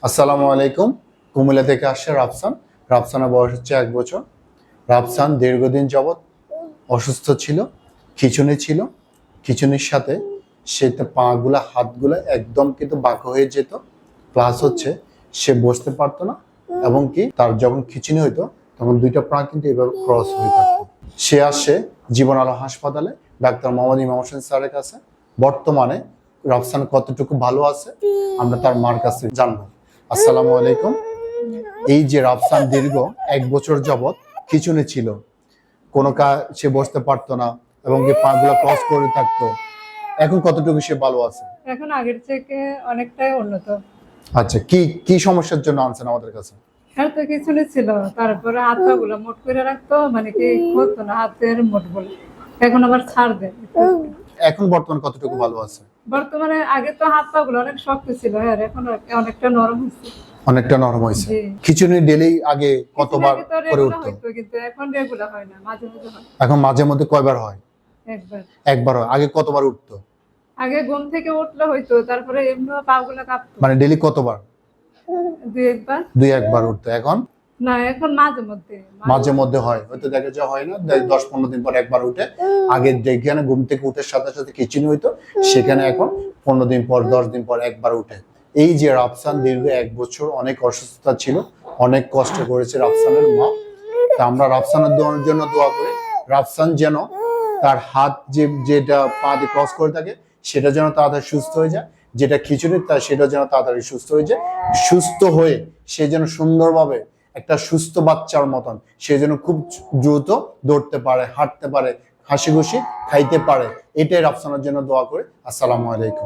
আসসালামু আলাইকুম। কুমিল্লা থেকে আসছে রাফসান। রাফসানের বয়স হচ্ছে 1 বছর। রাফসান দীর্ঘদিন যাবৎ অসুস্থ ছিল, খিঁচুনি ছিল। খিঁচুনির সাথে সে পাগুলা হাতগুলা একদম কিন্তু বাঁকা হয়ে যেত, প্লাস হচ্ছে সে বসতে পারতো না, এবং কি তার যখন খিঁচুনি হইতো তখন দুইটা পা কিন্তু এভাবে ক্রস হয়ে থাকতো। সে আসে জীবন আলো হাসপাতালে ডাক্তার মোহাম্মদ ইমাম হোসেন স্যারের কাছে। বর্তমানে রাফসান কতটুকু ভালো আছে আমরা তার মার কাছে জানবো। আসসালামু আলাইকুম। এই যে রাফসান দীর্ঘ 1 বছর যাবৎ খিঁচুনি ছিল, কোনো কাজ সে বসতে পারতো না এবং কি পা গুলো ক্রস করে থাকতো, এখন কতটুকু সে ভালো আছে? এখন আগের থেকে অনেকটাই উন্নত। আচ্ছা, কি কি সমস্যার জন্য আনছেন আমাদের কাছে? আর তো কিছু ছিল, তারপরে হাত পা গুলো মোট করে রাখতো, মানে কি হতো না হাতের মোট গুলো, এখন আবার ছাড় দেয়। এখন বর্তমানে কতটুকু ভালো আছে? বর্তমানে আগে তো হাত পা গুলো অনেক শক্ত ছিল, হ্যাঁ এখন অনেকটা নরম হয়েছে। অনেকটা নরম হয়েছে। জি। খিঁচুনি ডেলি আগে কতবার আগে তো করে regular উঠতো? হইতো, কিন্তু এখন রেগুলার হয় না, মাঝে মাঝে হয়। এখন মাঝে মধ্যে কয়বার হয়? একবার। একবার হয়। আগে কতবার উঠতো? আগে ঘুম থেকে উঠলে হইতো, তারপরে এমনি পা গুলো কাঁপতো। মানে ডেলি কতবার? 2-1 বার। 2-1 বার উঠতো। এখন না, এখন মাঝে মধ্যে মাঝে মধ্যে হয়, হয়তো দেখা যায় হয় না, 10-15 দিন পর একবার উঠে। আগে যেখানে ঘুম থেকে উঠে সাথে সাথে খিঁচুনি হইতো, সেখানে এখন 15 দিন পর 10 দিন পর একবার উঠে। এই যে রাফসান দীর্ঘ 1 বছর অনেক অসুস্থতা ছিল, অনেক কষ্ট করেছে রাফসানের মা। তা আমরা রাফসানের জন্য দোয়া করি, রাফসান যেন তার হাত যেটা পা দিয়ে ক্রস করে থাকে সেটা যেন তাড়াতাড়ি সুস্থ হয়ে যায়, যেটা খিচুড়ি সেটা যেন তাড়াতাড়ি সুস্থ হয়ে যায়। সুস্থ হয়ে সে যেন সুন্দরভাবে একটা সুস্থ বাচ্চার মতন সে যেন খুব দ্রুত দৌড়তে পারে, হাঁটতে পারে, হাসি খুশি খাইতে পারে। এটাই রাফসানের জন্য দোয়া করে। আসসালামু আলাইকুম।